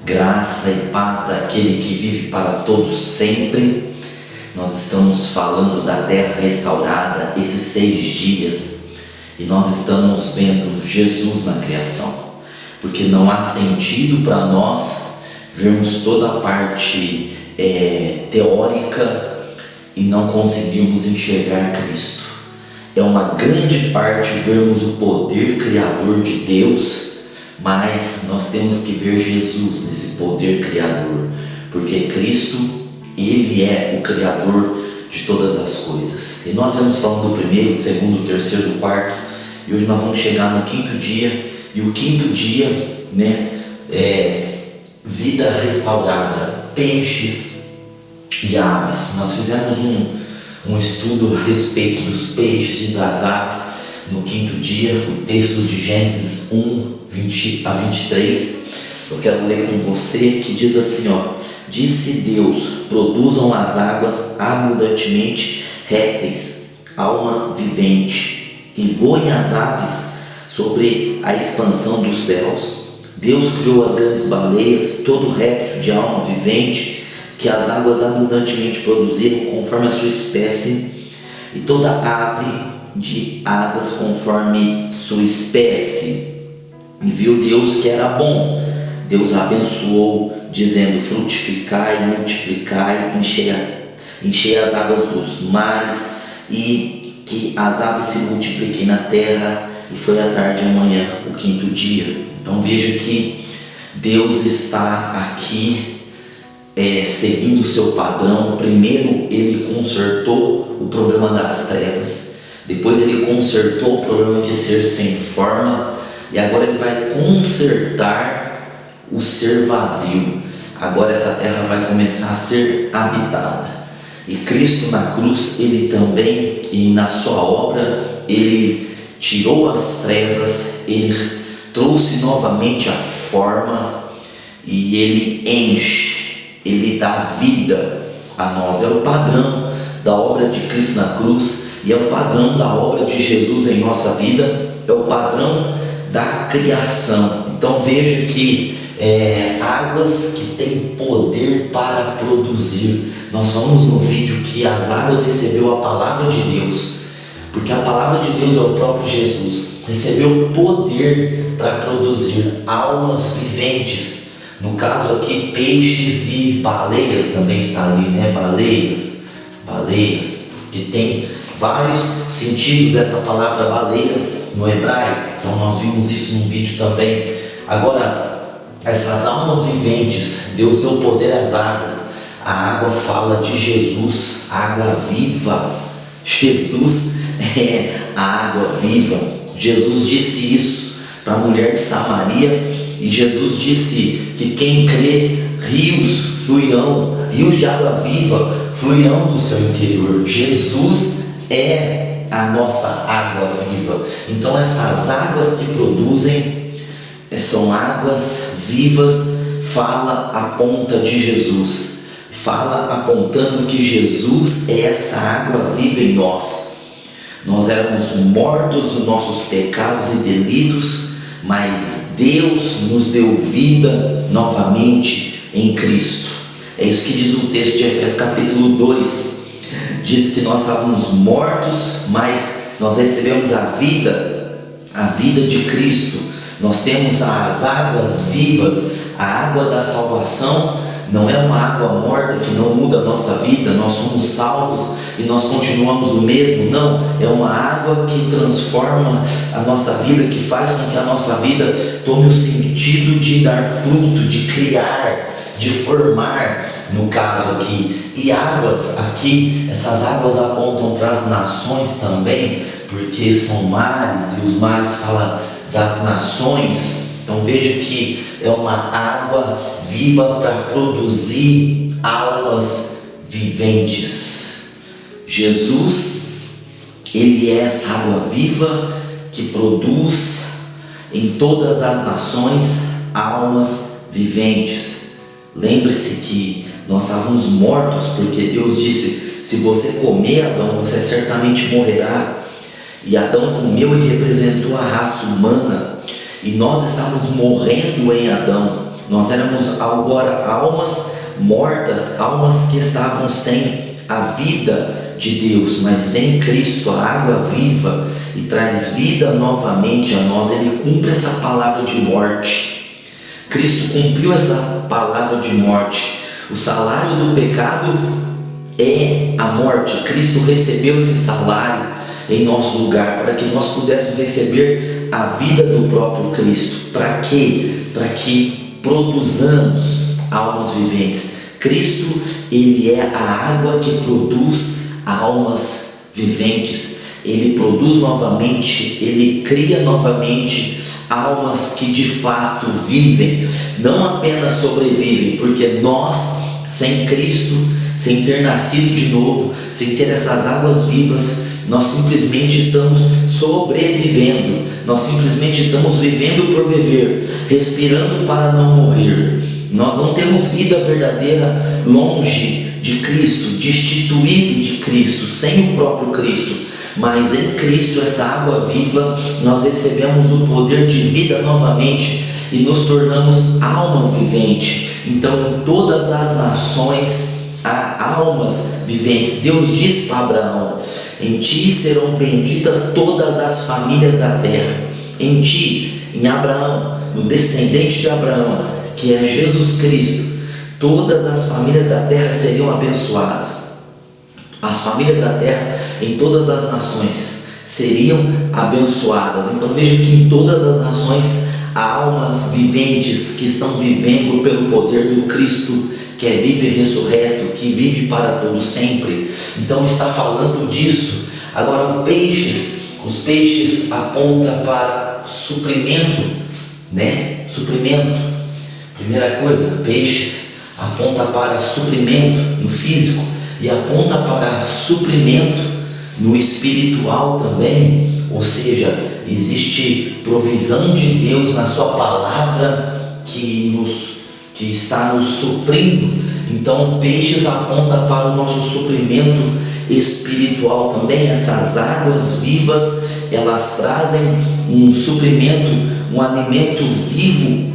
graça e paz daquele que vive para todos sempre. Nós estamos falando da terra restaurada esses 6 dias e nós estamos vendo Jesus na criação, porque não há sentido para nós vermos toda a parte teórica e não conseguirmos enxergar Cristo. É uma grande parte vermos o poder criador de Deus, mas nós temos que ver Jesus nesse poder criador, porque Cristo, Ele é o criador de todas as coisas. E nós vamos falando do primeiro, do segundo, do terceiro, do quarto, e hoje nós vamos chegar no 5º dia, e o 5º dia, vida restaurada, peixes e aves. Nós fizemos um estudo a respeito dos peixes e das aves no 5º dia, o texto de Gênesis 1, 20 a 23. Eu quero ler com você, que diz assim, disse Deus: produzam as águas abundantemente répteis, alma vivente, e voem as aves sobre a expansão dos céus. Deus criou as grandes baleias, todo réptil de alma vivente que as águas abundantemente produziram conforme a sua espécie, e toda ave de asas conforme sua espécie. E viu Deus que era bom. Deus abençoou, dizendo: frutificai, multiplicai, enchei as águas dos mares, e que as aves se multipliquem na terra. E foi à tarde e amanhã, o 5º dia. Então veja que Deus está aqui seguindo o seu padrão. Primeiro Ele consertou o problema das trevas, depois Ele consertou o problema de ser sem forma, e agora Ele vai consertar o ser vazio. Agora essa terra vai começar a ser habitada. E Cristo na cruz, Ele também, e na sua obra, Ele tirou as trevas, Ele trouxe novamente a forma, e Ele enche, Ele dá vida a nós. É o padrão da obra de Cristo na cruz, e é o padrão da obra de Jesus em nossa vida, é o padrão da criação. Então veja que águas que têm poder para produzir. Nós falamos no vídeo que as águas recebeu a palavra de Deus, porque a palavra de Deus é o próprio Jesus. Recebeu poder para produzir almas viventes. No caso aqui, peixes e baleias também está ali, Baleias, que tem vários sentidos essa palavra baleia no hebraico. Então nós vimos isso num vídeo também. Agora, essas almas viventes, Deus deu poder às águas. A água fala de Jesus, a água viva. Jesus é a água viva. Jesus disse isso para a mulher de Samaria, e Jesus disse que quem crê, rios de água viva fluirão do seu interior. Jesus é a nossa água viva. Então essas águas que produzem são águas vivas, aponta de Jesus, apontando que Jesus é essa água viva em nós. Nós éramos mortos nos nossos pecados e delitos, mas Deus nos deu vida novamente em Cristo. É isso que diz o texto de Efésios capítulo 2. Diz que nós estávamos mortos, mas nós recebemos a vida de Cristo. Nós temos as águas vivas, a água da salvação. Não é uma água morta que não muda a nossa vida, nós somos salvos e nós continuamos o mesmo. Não, é uma água que transforma a nossa vida, que faz com que a nossa vida tome o sentido de dar fruto, de criar, de formar, no caso aqui. E águas aqui, essas águas apontam para as nações também, porque são mares, e os mares falam das nações. Então veja que é uma água viva para produzir almas viventes. Jesus, Ele é essa água viva que produz em todas as nações almas viventes. Lembre-se que nós estávamos mortos, porque Deus disse: se você comer, Adão, você certamente morrerá. E Adão comeu e representou a raça humana. E nós estávamos morrendo em Adão, Nós éramos agora almas mortas, almas que estavam sem a vida de Deus, mas vem Cristo, a água viva, e traz vida novamente a nós. Ele cumpre essa palavra de morte. Cristo cumpriu essa palavra de morte. O salário do pecado é a morte. Cristo recebeu esse salário em nosso lugar, para que nós pudéssemos receber a vida do próprio Cristo. Para quê? Para que produzamos almas viventes. Cristo, Ele é a água que produz almas viventes. Ele produz novamente, Ele cria novamente almas que de fato vivem, não apenas sobrevivem, porque nós, sem Cristo, sem ter nascido de novo, sem ter essas águas vivas, nós simplesmente estamos sobrevivendo, nós simplesmente estamos vivendo por viver, respirando para não morrer. Nós não temos vida verdadeira longe de Cristo, destituído de Cristo, sem o próprio Cristo. Mas em Cristo, essa água viva, nós recebemos o poder de vida novamente e nos tornamos alma vivente. Então, em todas as nações há almas viventes. Deus diz para Abraão: em ti serão benditas todas as famílias da terra. Em ti, em Abraão, no descendente de Abraão, que é Jesus Cristo, todas as famílias da terra seriam abençoadas. As famílias da terra em todas as nações seriam abençoadas. Então veja que em todas as nações há almas viventes que estão vivendo pelo poder do Cristo, que é vivo e ressurreto, que vive para todo sempre. Então está falando disso. Agora os peixes apontam para suprimento, né? Suprimento. Primeira coisa, peixes aponta para suprimento no físico e aponta para suprimento no espiritual também. Ou seja, existe provisão de Deus na sua palavra que está nos suprindo. Então peixes aponta para o nosso suprimento espiritual também. Essas águas vivas, elas trazem um suprimento, um alimento vivo,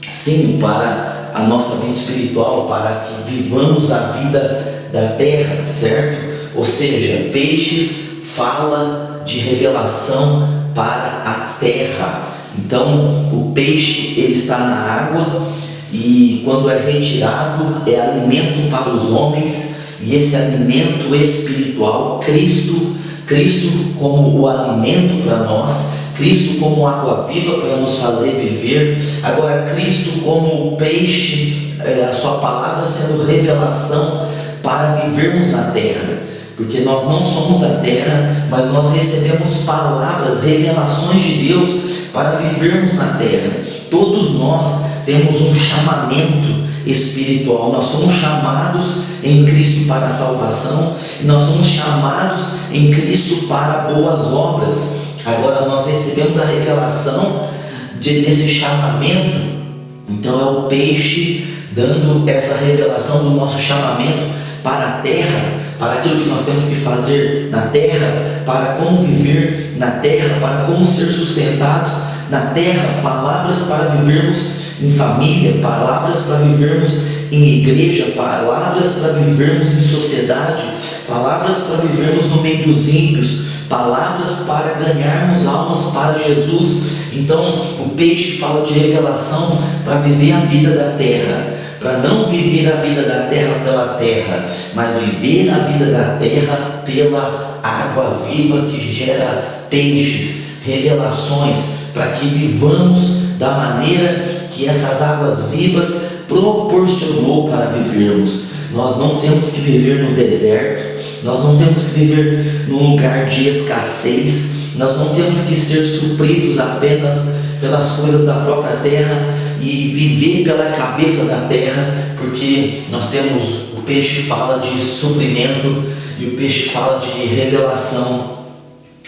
sim, para a nossa vida espiritual, para que vivamos a vida da terra, certo? Ou seja, peixes fala de revelação para a terra. Então o peixe, ele está na água, e quando é retirado é alimento para os homens, e esse alimento espiritual, Cristo como o alimento para nós, Cristo como água viva para nos fazer viver. Agora Cristo como o peixe, a sua palavra sendo revelação para vivermos na terra, porque nós não somos da terra, mas nós recebemos palavras, revelações de Deus para vivermos na terra. Todos nós temos um chamamento espiritual. Nós somos chamados em Cristo para a salvação, e nós somos chamados em Cristo para boas obras. Agora nós recebemos a revelação desse chamamento. Então é o peixe dando essa revelação do nosso chamamento para a terra, para aquilo que nós temos que fazer na terra, para como viver na terra, para como ser sustentados na terra, palavras para vivermos em família, palavras para vivermos em igreja, palavras para vivermos em sociedade, palavras para vivermos no meio dos ímpios, palavras para ganharmos almas para Jesus. Então o peixe fala de revelação para viver a vida da terra, para não viver a vida da terra pela terra, mas viver a vida da terra pela água viva que gera peixes, revelações, para que vivamos da maneira que essas águas vivas proporcionou para vivermos. Nós não temos que viver no deserto, nós não temos que viver num lugar de escassez, nós não temos que ser supridos apenas pelas coisas da própria terra e viver pela cabeça da terra, porque nós temos, o peixe fala de suprimento e o peixe fala de revelação,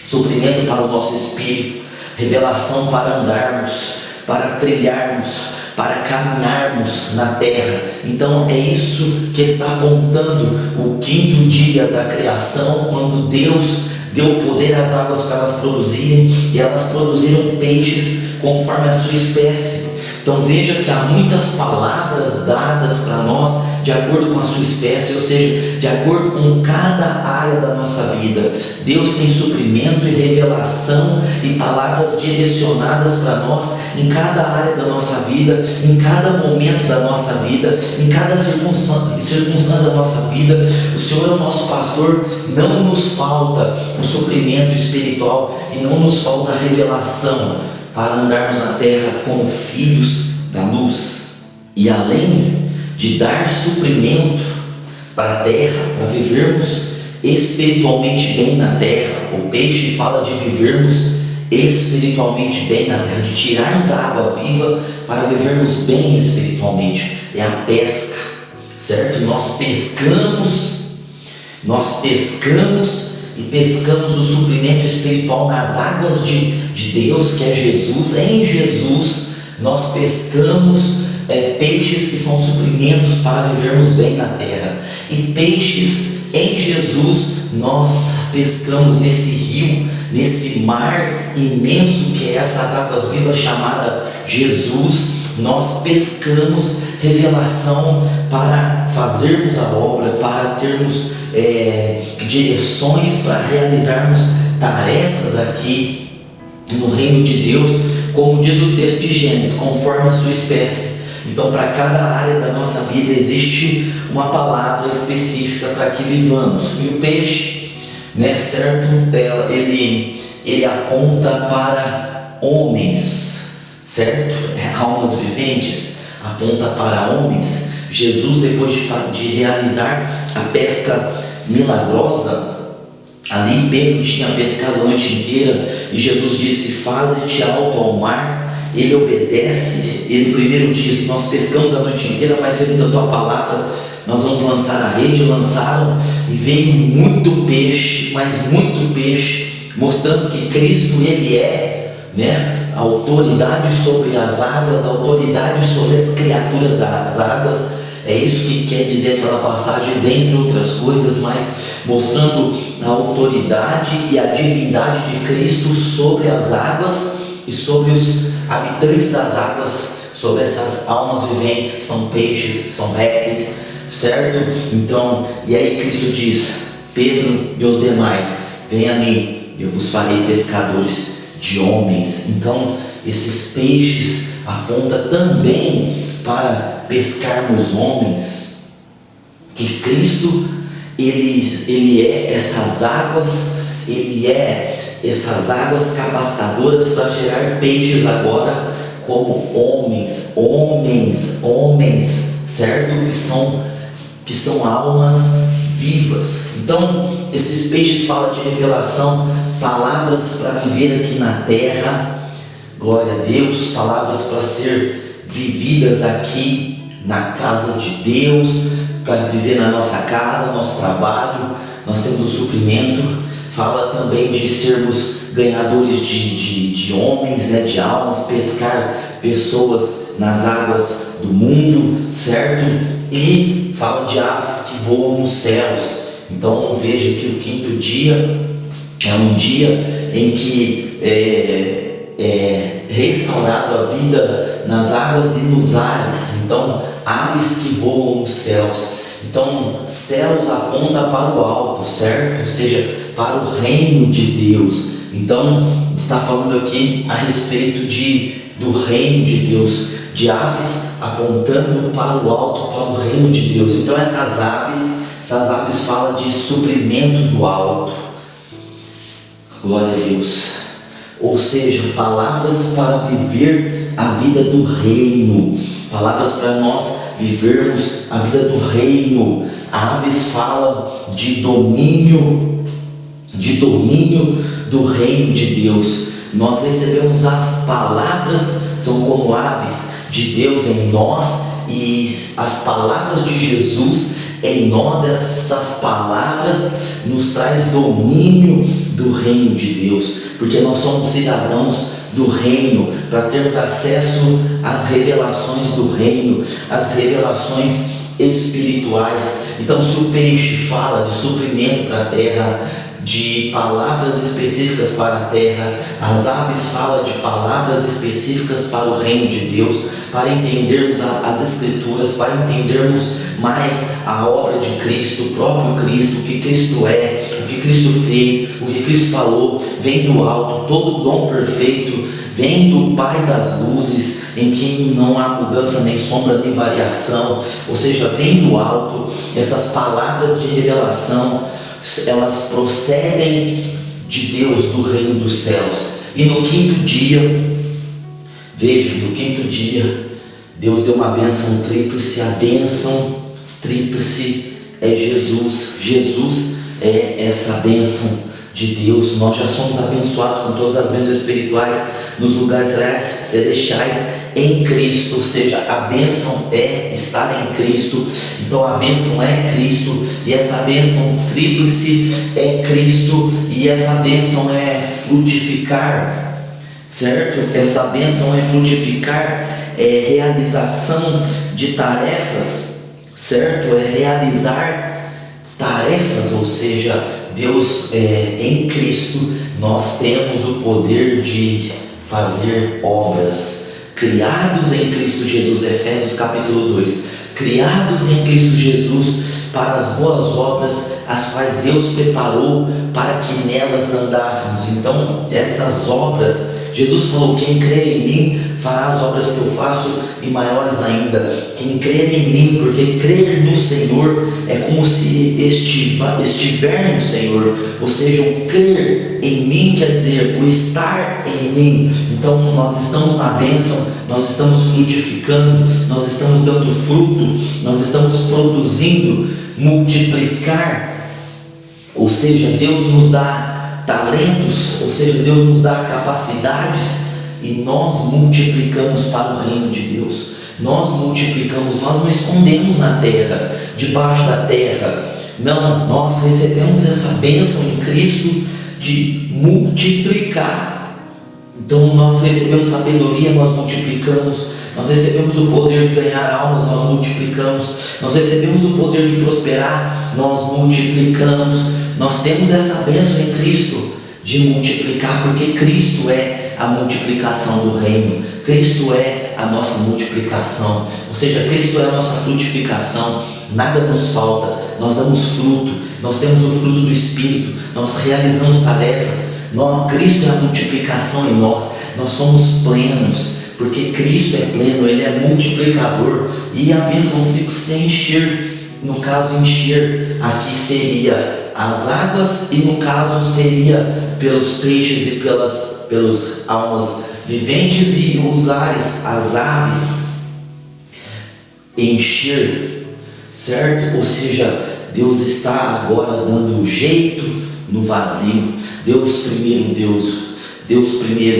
suprimento para o nosso espírito, revelação para andarmos, para trilharmos, para caminharmos na terra. Então é isso que está apontando o quinto dia da criação, quando Deus deu poder às águas para elas produzirem, e elas produziram peixes conforme a sua espécie. Então veja que há muitas palavras dadas para nós de acordo com a sua espécie, ou seja, de acordo com cada área da nossa vida. Deus tem suprimento e revelação e palavras direcionadas para nós em cada área da nossa vida, em cada momento da nossa vida, em cada circunstância da nossa vida. O Senhor é o nosso pastor, não nos falta o suprimento espiritual e não nos falta a revelação para andarmos na terra como filhos da luz. E além de dar suprimento para a terra, para vivermos espiritualmente bem na terra, o peixe fala de vivermos espiritualmente bem na terra, de tirarmos da água viva para vivermos bem espiritualmente. É a pesca, certo? Nós pescamos e pescamos o suprimento espiritual nas águas de Deus, que é Jesus. Em Jesus nós pescamos peixes que são suprimentos para vivermos bem na terra, e peixes em Jesus nós pescamos nesse rio, nesse mar imenso que é essas águas vivas chamada Jesus. Nós pescamos revelação para fazermos a obra, para termos direções, para realizarmos tarefas aqui no reino de Deus, como diz o texto de Gênesis, conforme a sua espécie. Então, para cada área da nossa vida existe uma palavra específica para que vivamos. E o peixe, certo? Ele aponta para homens, certo? Almas viventes, aponta para homens. Jesus, depois de realizar a pesca milagrosa, ali Pedro tinha pescado a noite inteira e Jesus disse: faze-te alto ao mar. Ele obedece. Ele primeiro diz: nós pescamos a noite inteira, mas segundo a tua palavra nós vamos lançar a rede. Lançaram e veio muito peixe, mas muito peixe, mostrando que Cristo ele é, a autoridade sobre as águas, a autoridade sobre as criaturas das águas. É isso que quer dizer aquela passagem, dentre outras coisas, mas mostrando a autoridade e a divindade de Cristo sobre as águas e sobre os habitantes das águas, sobre essas almas viventes que são peixes, que são répteis, certo? Então, e aí Cristo diz: Pedro e os demais, venham a mim, eu vos farei pescadores de homens. Então, esses peixes apontam também para pescarmos homens, que Cristo ele é essas águas, ele é essas águas capacitadoras para gerar peixes agora como homens, certo? Que são almas vivas. Então, esses peixes falam de revelação, palavras para viver aqui na terra, glória a Deus, palavras para ser vividas aqui na casa de Deus, para viver na nossa casa, nosso trabalho. Nós temos o suprimento. Fala também de sermos ganhadores de homens, de almas, pescar pessoas nas águas do mundo, certo? E fala de aves que voam nos céus. Então veja que o quinto dia é um dia em que é restaurado a vida nas águas e nos ares. Então, aves que voam nos céus. Então, céus aponta para o alto, certo? Ou seja, para o reino de Deus. Então, está falando aqui a respeito do reino de Deus, de aves apontando para o alto, para o reino de Deus. Então, essas aves falam de suprimento do alto. Glória a Deus. Ou seja, palavras para viver a vida do reino, palavras para nós vivermos a vida do reino. Aves falam de domínio do reino de Deus. Nós recebemos as palavras, são como aves de Deus em nós, e as palavras de Jesus em nós. Essas palavras nos traz domínio do reino de Deus, porque nós somos cidadãos do reino, para termos acesso às revelações do reino, às revelações espirituais. Então, se o peixe fala de suprimento para a terra, de palavras específicas para a terra, as aves falam de palavras específicas para o reino de Deus, para entendermos as Escrituras, para entendermos mais a obra de Cristo, o próprio Cristo, o que Cristo é, o que Cristo fez, o que Cristo falou, vem do alto, todo dom perfeito vem do Pai das luzes, em quem não há mudança, nem sombra, nem variação, ou seja, vem do alto. Essas palavras de revelação, elas procedem de Deus, do reino dos céus. E no quinto dia, veja, no quinto dia, Deus deu uma bênção tríplice. A bênção tríplice é Jesus. Jesus é essa bênção de Deus. Nós já somos abençoados com todas as bênçãos espirituais nos lugares celestiais em Cristo, ou seja, a bênção é estar em Cristo. Então a bênção é Cristo, e essa bênção tríplice é Cristo, e essa bênção é frutificar, certo? Essa bênção é frutificar, é realização de tarefas, certo? É realizar tarefas, ou seja, Deus, em Cristo, nós temos o poder de fazer obras. Criados em Cristo Jesus, Efésios capítulo 2, criados em Cristo Jesus para as boas obras, as quais Deus preparou para que nelas andássemos. Então essas obras, Jesus falou: quem crer em mim fará as obras que eu faço e maiores ainda. Quem crer em mim, porque crer no Senhor é como se estiver no Senhor, ou seja, o crer em mim quer dizer o estar em mim. Então nós estamos na bênção, nós estamos frutificando, nós estamos dando fruto, nós estamos produzindo, multiplicar, ou seja, Deus nos dá talentos, ou seja, Deus nos dá capacidades, e nós multiplicamos para o reino de Deus. Nós multiplicamos, nós não escondemos na terra, debaixo da terra. Não, nós recebemos essa bênção em Cristo de multiplicar. Então nós recebemos sabedoria, nós multiplicamos. Nós recebemos o poder de ganhar almas, nós multiplicamos. Nós recebemos o poder de prosperar, nós multiplicamos. Nós temos essa bênção em Cristo de multiplicar, porque Cristo é a multiplicação do reino. Cristo é a nossa multiplicação, ou seja, Cristo é a nossa frutificação. Nada nos falta, nós damos fruto, nós temos o fruto do Espírito, nós realizamos tarefas. Cristo é a multiplicação em nós, nós somos plenos, porque Cristo é pleno, Ele é multiplicador. E a bênção tríplice é encher. No caso, encher aqui seria as águas, e no caso seria pelos peixes e pelas almas viventes, e os ares, as aves. Encher, certo? Ou seja, Deus está agora dando jeito no vazio. Deus primeiro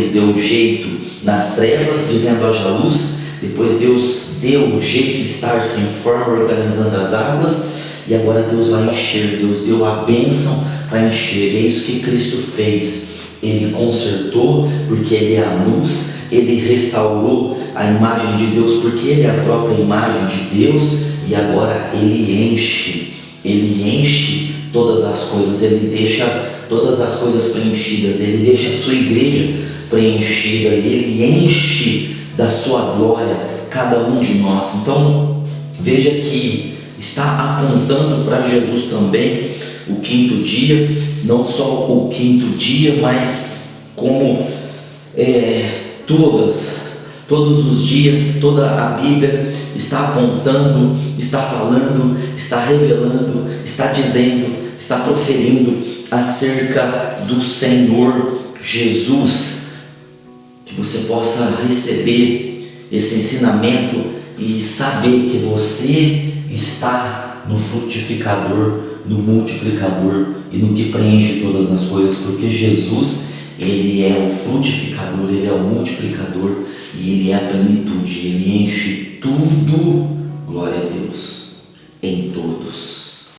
deu jeito nas trevas, dizendo: haja luz. Depois Deus deu o jeito de estar sem forma, organizando as águas. E agora Deus vai encher. Deus deu a bênção para encher. É isso que Cristo fez. Ele consertou, porque Ele é a luz. Ele restaurou a imagem de Deus, porque Ele é a própria imagem de Deus. E agora Ele enche todas as coisas. Ele deixa todas as coisas preenchidas. Ele deixa a sua igreja preenchida. Ele enche da sua glória cada um de nós. Então veja que está apontando para Jesus também o quinto dia. Não só o quinto dia, mas como todos os dias, toda a Bíblia está apontando, está falando, está revelando, está dizendo, está proferindo acerca do Senhor Jesus. Que você possa receber esse ensinamento e saber que você está no frutificador, no multiplicador e no que preenche todas as coisas, porque Jesus, Ele é o frutificador, Ele é o multiplicador, e Ele é a plenitude. Ele enche tudo